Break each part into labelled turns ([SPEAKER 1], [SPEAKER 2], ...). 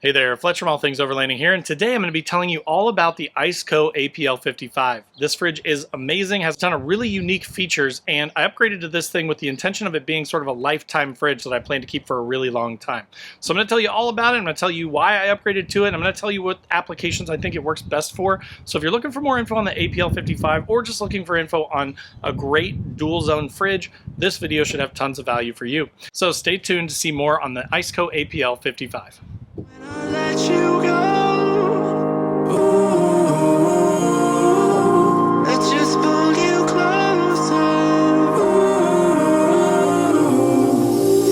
[SPEAKER 1] Hey there, Fletcher from All Things Overlanding here, and today I'm going to be telling you all about the ICECO APL55. This fridge is amazing, has a ton of really unique features, and I upgraded to this thing with the intention of it being sort of a lifetime fridge that I plan to keep for a really long time. So I'm going to tell you all about it, I'm going to tell you why I upgraded to it, and I'm going to tell you what applications I think it works best for. So if you're looking for more info on the APL55 or just looking for info on a great dual zone fridge, this video should have tons of value for you. So stay tuned to see more on the ICECO APL55.
[SPEAKER 2] When I let you go, ooh, I just pull you closer. Ooh,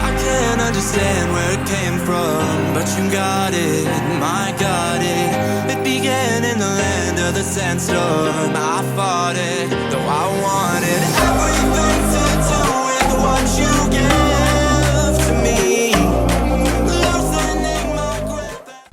[SPEAKER 2] I can't understand where it came from, but you got it, I got it. It began in the land of the sandstorm. I fought it, though I wanted everything to do with what you gave to me.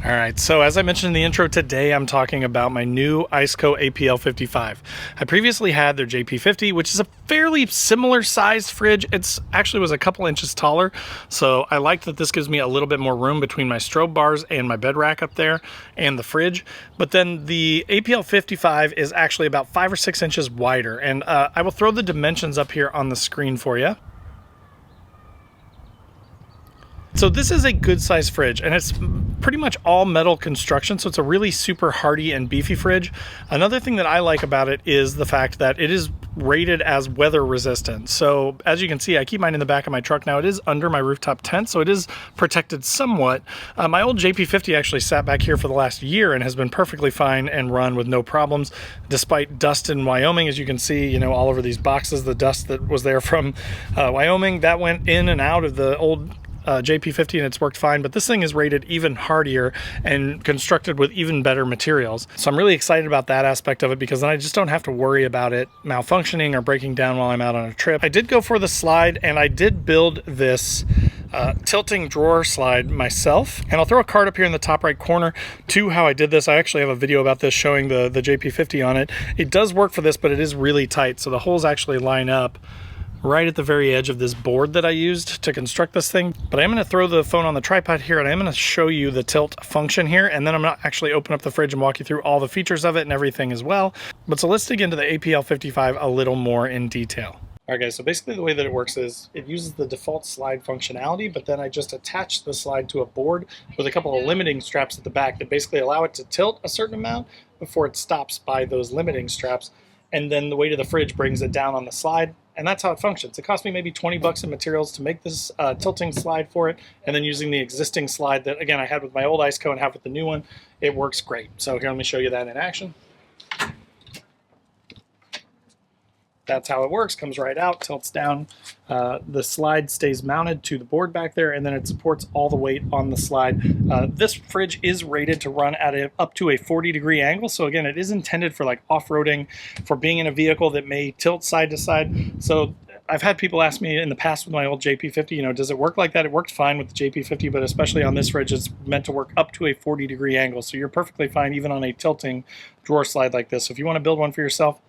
[SPEAKER 1] All right, so as I mentioned in the intro, today I'm talking about my new ICECO APL55. I previously had their JP50, which is a fairly similar sized fridge. It's actually was a couple inches taller, so I like that this gives me a little bit more room between my strobe bars and my bed rack up there and the fridge. But then the APL55 is actually about 5 or 6 inches wider, and I will throw the dimensions up here on the screen for you. So this is a good size fridge, and it's pretty much all metal construction, so it's a really super hardy and beefy fridge. Another thing that I like about it is the fact that it is rated as weather resistant. So as you can see, I keep mine in the back of my truck now. It is under my rooftop tent, so it is protected somewhat. My old JP50 actually sat back here for the last year and has been perfectly fine and run with no problems, despite dust in Wyoming. As you can see, you know, all over these boxes, the dust that was there from Wyoming, that went in and out of the old JP50 and it's worked fine, but this thing is rated even hardier and constructed with even better materials. So I'm really excited about that aspect of it because then I just don't have to worry about it malfunctioning or breaking down while I'm out on a trip. I did go for the slide, and I did build this tilting drawer slide myself, and I'll throw a card up here in the top right corner to how I did this. I actually have a video about this showing the JP50 on it. It does work for this, but it is really tight, so the holes actually line up right at the very edge of this board that I used to construct this thing. But I'm going to throw the phone on the tripod here, and I'm going to show you the tilt function here, and then I'm going to actually open up the fridge and walk you through all the features of it and everything as well. But so let's dig into the APL55 a little more in detail. All right guys, so basically the way that it works is it uses the default slide functionality, but then I just attach the slide to a board with a couple of limiting straps at the back that basically allow it to tilt a certain amount before it stops by those limiting straps. And then the weight of the fridge brings it down on the slide, and that's how it functions. It cost me maybe 20 bucks in materials to make this tilting slide for it, and then using the existing slide that, again, I had with my old ICECO and have with the new one, it works great. So here, let me show you that in action. That's how it works, comes right out, tilts down. The slide stays mounted to the board back there, and then it supports all the weight on the slide. This fridge is rated to run at up to a 40-degree angle. So again, it is intended for like off-roading, for being in a vehicle that may tilt side to side. So I've had people ask me in the past with my old JP50, you know, does it work like that? It worked fine with the JP50, but especially on this fridge, it's meant to work up to a 40-degree angle. So you're perfectly fine even on a tilting drawer slide like this. So if you want to build one for yourself,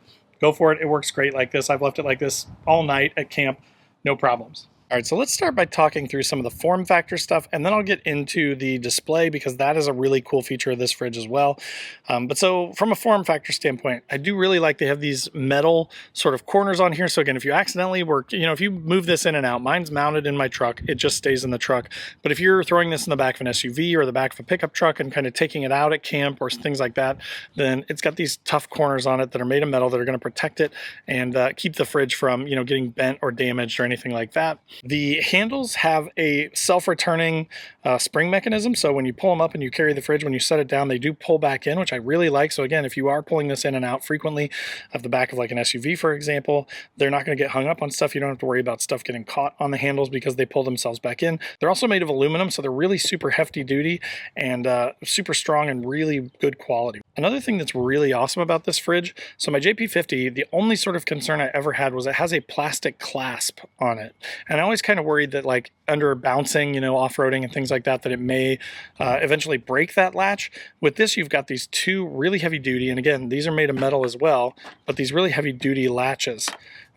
[SPEAKER 1] go for it. It works great like this. I've left it like this all night at camp, no problems. All right, so let's start by talking through some of the form factor stuff, and then I'll get into the display because that is a really cool feature of this fridge as well. But so from a form factor standpoint, I do really like they have these metal sort of corners on here. So again, if you accidentally work, you know, if you move this in and out, mine's mounted in my truck, it just stays in the truck. But if you're throwing this in the back of an SUV or the back of a pickup truck and kind of taking it out at camp or things like that, then it's got these tough corners on it that are made of metal that are going to protect it and keep the fridge from, you know, getting bent or damaged or anything like that. The handles have a self-returning spring mechanism, so when you pull them up and you carry the fridge, when you set it down, they do pull back in, which I really like. So again, if you are pulling this in and out frequently of the back of like an SUV, for example, they're not going to get hung up on stuff. You don't have to worry about stuff getting caught on the handles because they pull themselves back in. They're also made of aluminum, so they're really super hefty duty and super strong and really good quality. Another thing that's really awesome about this fridge, so my JP50, the only sort of concern I ever had was it has a plastic clasp on it. And I always kind of worried that like under bouncing, you know, off-roading and things like that, that it may eventually break that latch. With this, you've got these two really heavy duty, and again, these are made of metal as well, but these really heavy duty latches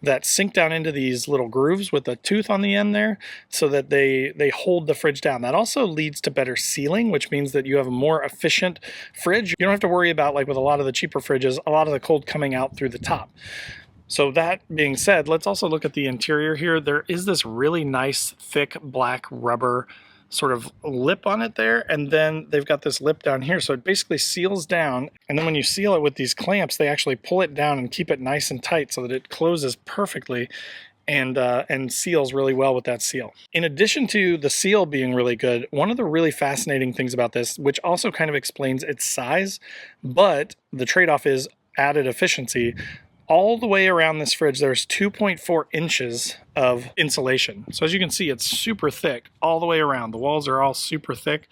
[SPEAKER 1] that sink down into these little grooves with a tooth on the end there so that they hold the fridge down. That also leads to better sealing, which means that you have a more efficient fridge. You don't have to worry about, like with a lot of the cheaper fridges, a lot of the cold coming out through the top. So that being said, let's also look at the interior here. There is this really nice thick black rubber sort of lip on it there, and then they've got this lip down here, so it basically seals down, and then when you seal it with these clamps, they actually pull it down and keep it nice and tight so that it closes perfectly and seals really well with that seal. In addition to the seal being really good, one of the really fascinating things about this, which also kind of explains its size, but the trade-off is added efficiency. All the way around this fridge, there's 2.4 inches of insulation. So as you can see, it's super thick all the way around. The walls are all super thick.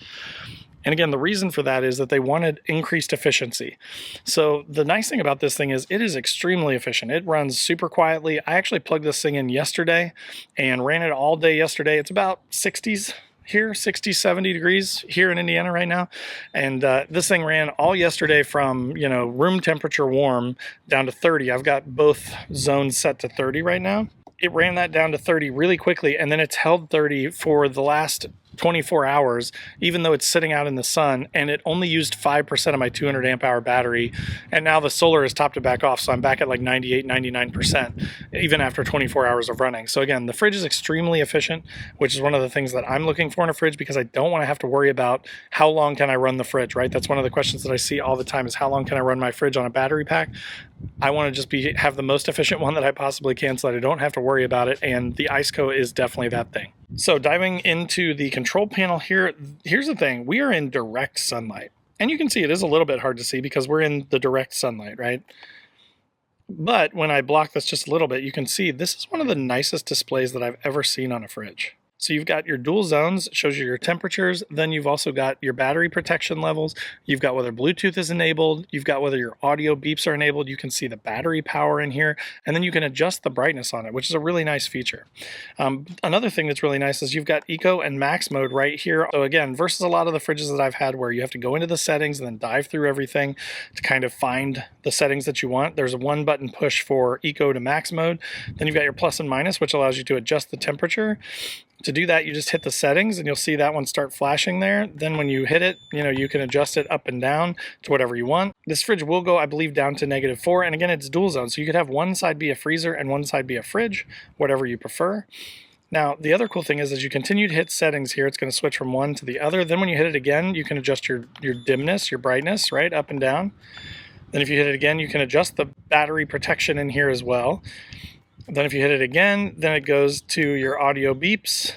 [SPEAKER 1] And again, the reason for that is that they wanted increased efficiency. So the nice thing about this thing is it is extremely efficient. It runs super quietly. I actually plugged this thing in yesterday and ran it all day yesterday. It's about 60s here, 60, 70 degrees here in Indiana right now. And this thing ran all yesterday from, you know, room temperature warm down to 30. I've got both zones set to 30 right now. It ran that down to 30 really quickly, and then it's held 30 for the last 24 hours, even though it's sitting out in the sun, and it only used 5% of my 200 amp hour battery. And now the solar has topped it back off, so I'm back at like 98, 99%, even after 24 hours of running. So again, the fridge is extremely efficient, which is one of the things that I'm looking for in a fridge, because I don't want to have to worry about how long can I run the fridge, right? That's one of the questions that I see all the time is how long can I run my fridge on a battery pack? I want to just have the most efficient one that I possibly can so that I don't have to worry about it, and the ICECO is definitely that thing. So diving into the control panel here, here's the thing. We are in direct sunlight. And you can see it is a little bit hard to see because we're in the direct sunlight, right? But when I block this just a little bit, you can see this is one of the nicest displays that I've ever seen on a fridge. So you've got your dual zones, it shows you your temperatures, then you've also got your battery protection levels, you've got whether Bluetooth is enabled, you've got whether your audio beeps are enabled, you can see the battery power in here, and then you can adjust the brightness on it, which is a really nice feature. Another thing that's really nice is you've got Eco and Max mode right here. So again, versus a lot of the fridges that I've had where you have to go into the settings and then dive through everything to kind of find the settings that you want, there's a one button push for Eco to Max mode. Then you've got your plus and minus, which allows you to adjust the temperature. To do that, you just hit the settings and you'll see that one start flashing there. Then when you hit it, you know, you can adjust it up and down to whatever you want. This fridge will go, I believe, down to -4. And again, it's dual zone. So you could have one side be a freezer and one side be a fridge, whatever you prefer. Now, the other cool thing is as you continue to hit settings here, it's going to switch from one to the other. Then when you hit it again, you can adjust your dimness, your brightness, right, up and down. Then if you hit it again, you can adjust the battery protection in here as well. Then if you hit it again, then it goes to your audio beeps.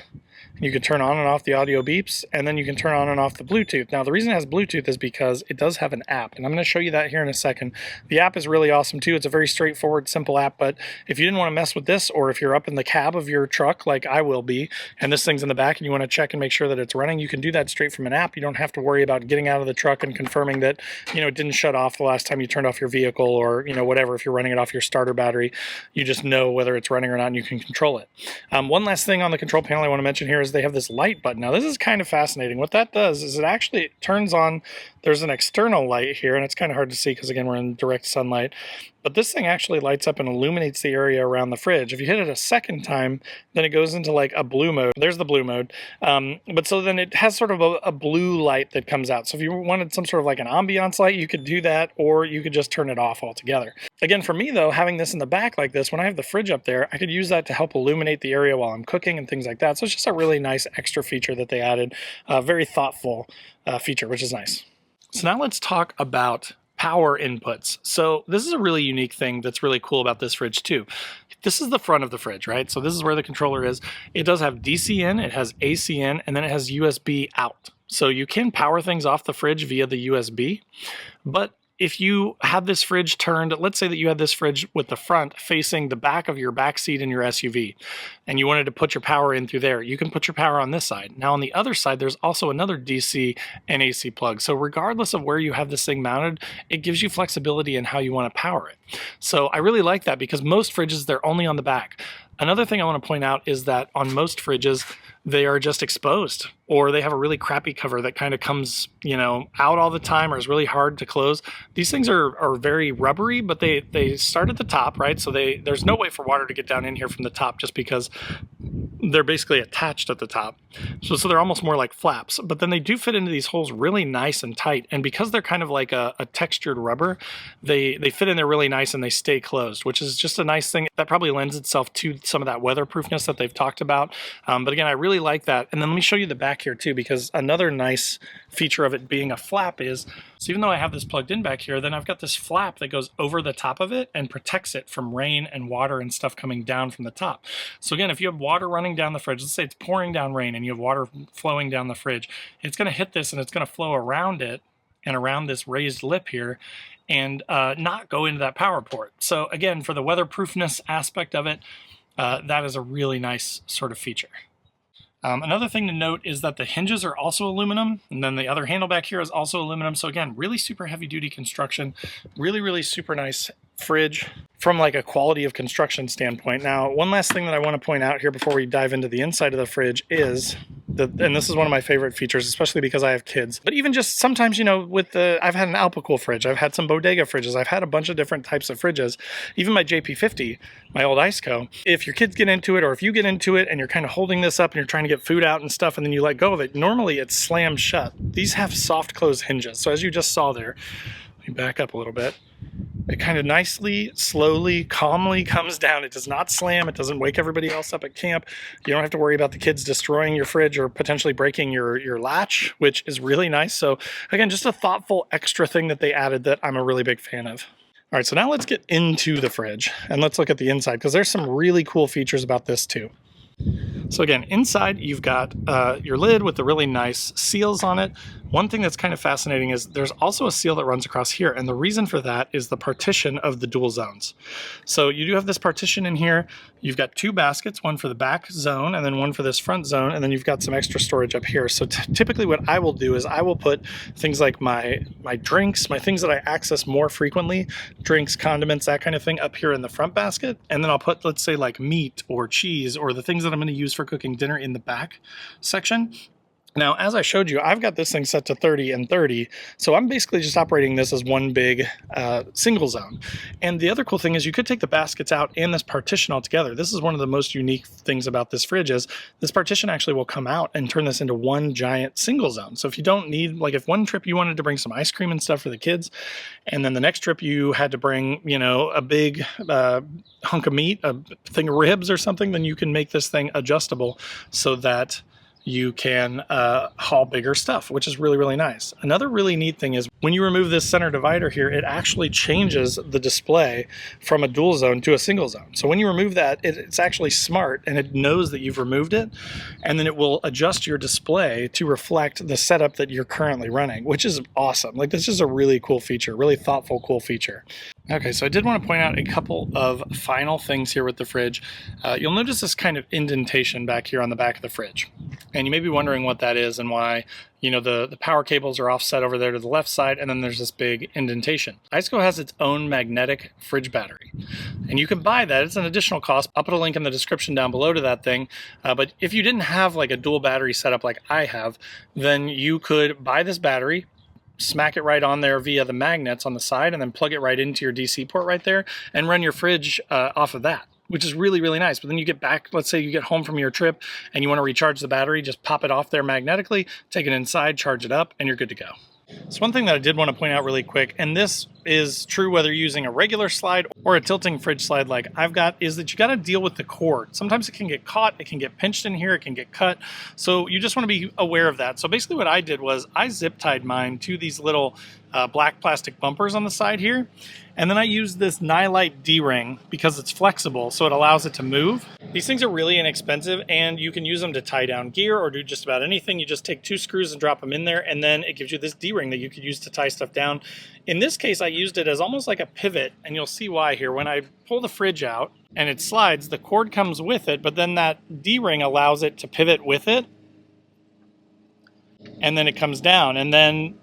[SPEAKER 1] You can turn on and off the audio beeps, and then you can turn on and off the Bluetooth. Now, the reason it has Bluetooth is because it does have an app, and I'm going to show you that here in a second. The app is really awesome, too. It's a very straightforward, simple app, but if you didn't want to mess with this, or if you're up in the cab of your truck, like I will be, and this thing's in the back, and you want to check and make sure that it's running, you can do that straight from an app. You don't have to worry about getting out of the truck and confirming that, you know, it didn't shut off the last time you turned off your vehicle, or, you know, whatever. If you're running it off your starter battery, you just know whether it's running or not, and you can control it. One last thing on the control panel I want to mention here is they have this light button. Now this is kind of fascinating. What that does is it actually turns on, there's an external light here, and it's kind of hard to see because again we're in direct sunlight, but this thing actually lights up and illuminates the area around the fridge. If you hit it a second time, then it goes into like a blue mode. There's the blue mode. But so then it has sort of a blue light that comes out. So if you wanted some sort of like an ambiance light, you could do that, or you could just turn it off altogether. Again, for me though, having this in the back like this, when I have the fridge up there, I could use that to help illuminate the area while I'm cooking and things like that. So it's just a really nice extra feature that they added. Very thoughtful feature, which is nice. So now let's talk about power inputs. So this is a really unique thing that's really cool about this fridge too. This is the front of the fridge, right? So this is where the controller is. It does have DC in, it has AC in, and then it has USB out. So you can power things off the fridge via the USB, but if you had this fridge turned, let's say that you had this fridge with the front facing the back of your back seat in your SUV, and you wanted to put your power in through there, you can put your power on this side. Now on the other side, there's also another DC and AC plug. So regardless of where you have this thing mounted, it gives you flexibility in how you want to power it. So I really like that because most fridges, they're only on the back. Another thing I want to point out is that on most fridges, they are just exposed, or they have a really crappy cover that kind of comes, out all the time or is really hard to close. These things are very rubbery, but they start at the top, right? So there's no way for water to get down in here from the top just because they're basically attached at the top. So they're almost more like flaps, but then they do fit into these holes really nice and tight. And because they're kind of like a textured rubber, they fit in there really nice and they stay closed, which is just a nice thing that probably lends itself to some of that weatherproofness that they've talked about. But again, I really like that. And then let me show you the back here too, because another nice feature of it being a flap is, so even though I have this plugged in back here, then I've got this flap that goes over the top of it and protects it from rain and water and stuff coming down from the top. So again, if you have water running down the fridge, let's say it's pouring down rain and you have water flowing down the fridge, it's going to hit this and it's going to flow around it and around this raised lip here and not go into that power port. So again, for the weatherproofness aspect of it, that is a really nice sort of feature. Another thing to note is that the hinges are also aluminum, and then the other handle back here is also aluminum. So again, really super heavy duty construction, really super nice fridge from like a quality of construction standpoint. Now, one last thing that I want to point out here before we dive into the inside of the fridge is and this is one of my favorite features, especially because I have kids, but even just sometimes, I've had an Alpacool fridge, I've had some Bodega fridges, I've had a bunch of different types of fridges, even my JP50, my old ICECO. If your kids get into it, or if you get into it and you're kind of holding this up and you're trying to get food out and stuff, and then you let go of it, normally it's slammed shut. These have soft close hinges. So as you just saw there, let me back up a little bit. It kind of nicely, slowly, calmly comes down. It does not slam. It doesn't wake everybody else up at camp. You don't have to worry about the kids destroying your fridge or potentially breaking your latch, which is really nice. So again, just a thoughtful extra thing that they added that I'm a really big fan of. All right, so now let's get into the fridge and let's look at the inside, because there's some really cool features about this too. So again, inside you've got your lid with the really nice seals on it. One thing that's kind of fascinating is there's also a seal that runs across here, and the reason for that is the partition of the dual zones. So you do have this partition in here. You've got two baskets, one for the back zone and then one for this front zone, and then you've got some extra storage up here. So typically what I will do is I will put things like my drinks, my things that I access more frequently, drinks, condiments, that kind of thing, up here in the front basket, and then I'll put, let's say, like meat or cheese or the things that I'm going to use for cooking dinner in the back section. Now, as I showed you, I've got this thing set to 30 and 30, so I'm basically just operating this as one big single zone. And the other cool thing is you could take the baskets out and this partition all together. This is one of the most unique things about this fridge is this partition actually will come out and turn this into one giant single zone. So if you don't need, like if one trip you wanted to bring some ice cream and stuff for the kids, and then the next trip you had to bring, a big hunk of meat, a thing of ribs or something, then you can make this thing adjustable so that you can haul bigger stuff, which is really nice. Another really neat thing is when you remove this center divider here, it actually changes the display from a dual zone to a single zone. So when you remove that, it's actually smart and it knows that you've removed it, and then it will adjust your display to reflect the setup that you're currently running, which is awesome. Like, this is a really cool feature, really thoughtful, cool feature. Okay, so I did want to point out a couple of final things here with the fridge. You'll notice this kind of indentation back here on the back of the fridge. And you may be wondering what that is and why, the power cables are offset over there to the left side, and then there's this big indentation. ICECO has its own magnetic fridge battery, and you can buy that. It's an additional cost. I'll put a link in the description down below to that thing. But if you didn't have like a dual battery setup like I have, then you could buy this battery, smack it right on there via the magnets on the side, and then plug it right into your DC port right there and run your fridge off of that, which is really nice. But then you get back, let's say you get home from your trip and you want to recharge the battery, just pop it off there magnetically, take it inside, charge it up, and you're good to go. So one thing that I did want to point out really quick, and this is true whether you're using a regular slide or a tilting fridge slide like I've got, is that you got to deal with the cord. Sometimes it can get caught, it can get pinched in here, it can get cut. So you just want to be aware of that. So basically what I did was I zip tied mine to these little black plastic bumpers on the side here. And then I used this nylite D-ring because it's flexible, so it allows it to move. These things are really inexpensive, and you can use them to tie down gear or do just about anything. You just take two screws and drop them in there, and then it gives you this D-ring that you could use to tie stuff down. In this case, I used it as almost like a pivot, and you'll see why here. When I pull the fridge out and it slides, the cord comes with it, but then that D-ring allows it to pivot with it, and then it comes down. And then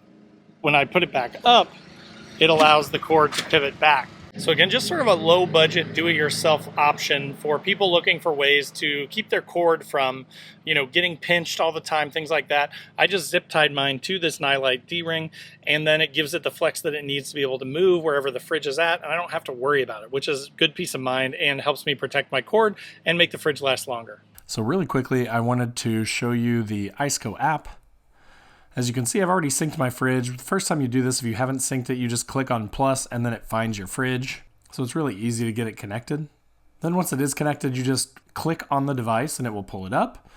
[SPEAKER 1] when I put it back up, it allows the cord to pivot back So again, just sort of a low budget do-it-yourself option for people looking for ways to keep their cord from, getting pinched all the time, things like that. I just zip tied mine to this nylite D-ring, and then it gives it the flex that it needs to be able to move wherever the fridge is at, and I don't have to worry about it, which is good peace of mind and helps me protect my cord and make the fridge last longer.
[SPEAKER 3] So really quickly, I wanted to show you the ICECO app. As you can see, I've already synced my fridge. The first time you do this, if you haven't synced it, you just click on plus and then it finds your fridge. So it's really easy to get it connected. Then once it is connected, you just click on the device and it will pull it up.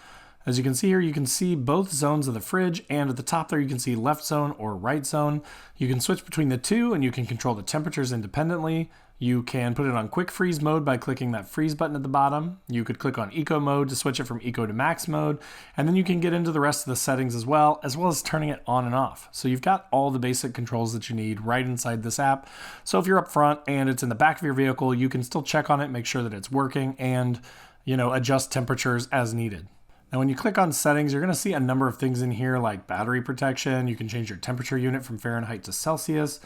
[SPEAKER 3] As you can see here, you can see both zones of the fridge, and at the top there you can see left zone or right zone. You can switch between the two and you can control the temperatures independently. You can put it on quick freeze mode by clicking that freeze button at the bottom. You could click on eco mode to switch it from eco to max mode, and then you can get into the rest of the settings as well as turning it on and off. So you've got all the basic controls that you need right inside this app. So if you're up front and it's in the back of your vehicle, you can still check on it, make sure that it's working, and adjust temperatures as needed. Now when you click on settings, you're going to see a number of things in here like battery protection. You can change your temperature unit from Fahrenheit to Celsius.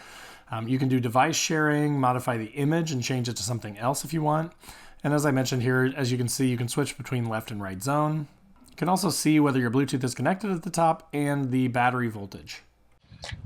[SPEAKER 3] You can do device sharing, modify the image and change it to something else if you want. And as I mentioned here, as you can see, you can switch between left and right zone. You can also see whether your Bluetooth is connected at the top and the battery voltage.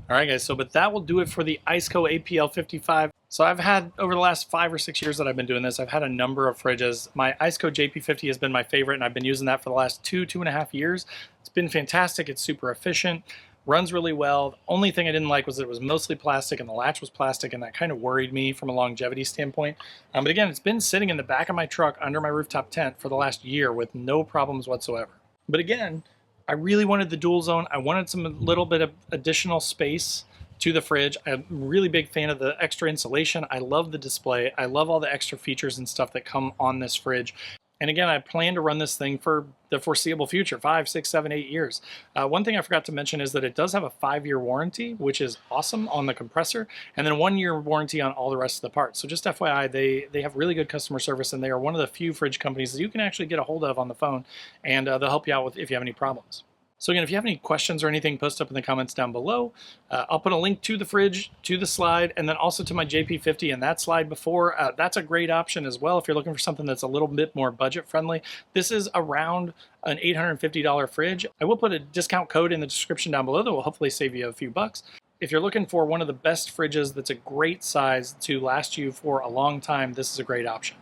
[SPEAKER 1] All right, guys, but that will do it for the ICECO APL55. So I've had, over the last 5 or 6 years that I've been doing this, I've had a number of fridges. My ICECO JP50 has been my favorite, and I've been using that for the last 2.5 years. It's been fantastic. It's super efficient, runs really well. The only thing I didn't like was that it was mostly plastic and the latch was plastic, and that kind of worried me from a longevity standpoint. But again, it's been sitting in the back of my truck under my rooftop tent for the last year with no problems whatsoever. But again, I really wanted the dual zone. I wanted a little bit of additional space to the fridge. I'm a really big fan of the extra insulation. I love the display. I love all the extra features and stuff that come on this fridge. And again, I plan to run this thing for the foreseeable future, 5, 6, 7, 8 years. One thing I forgot to mention is that it does have a 5-year warranty, which is awesome on the compressor, and then a 1-year warranty on all the rest of the parts. So just FYI, they have really good customer service, and they are one of the few fridge companies that you can actually get a hold of on the phone, and they'll help you out with if you have any problems. So again, if you have any questions or anything, post up in the comments down below. I'll put a link to the fridge, to the slide, and then also to my JP50 and that slide before. That's a great option as well if you're looking for something that's a little bit more budget friendly. This is around an $850 fridge. I will put a discount code in the description down below that will hopefully save you a few bucks. If you're looking for one of the best fridges that's a great size to last you for a long time, this is a great option.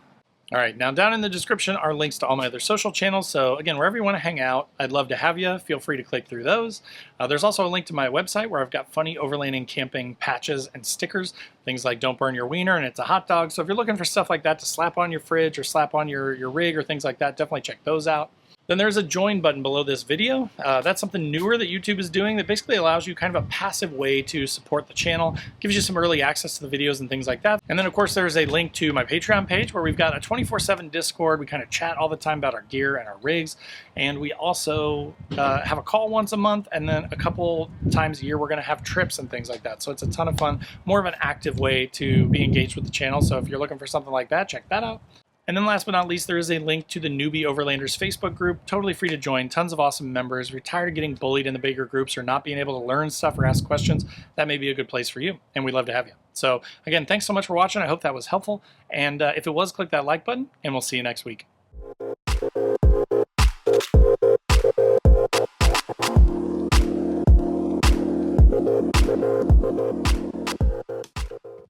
[SPEAKER 1] All right, now down in the description are links to all my other social channels. So again, wherever you want to hang out, I'd love to have you. Feel free to click through those. There's also a link to my website where I've got funny overlanding camping patches and stickers, things like don't burn your wiener and it's a hot dog. So if you're looking for stuff like that to slap on your fridge or slap on your rig or things like that, definitely check those out. Then there's a join button below this video. That's something newer that YouTube is doing that basically allows you kind of a passive way to support the channel, gives you some early access to the videos and things like that. And then of course there's a link to my Patreon page where we've got a 24/7 Discord. We kind of chat all the time about our gear and our rigs. And we also have a call once a month, and then a couple times a year we're going to have trips and things like that. So it's a ton of fun, more of an active way to be engaged with the channel. So if you're looking for something like that, check that out. And then last but not least, there is a link to the Newbie Overlanders Facebook group. Totally free to join. Tons of awesome members. If you're tired of getting bullied in the bigger groups or not being able to learn stuff or ask questions, that may be a good place for you. And we'd love to have you. So again, thanks so much for watching. I hope that was helpful. And if it was, click that like button, and we'll see you next week.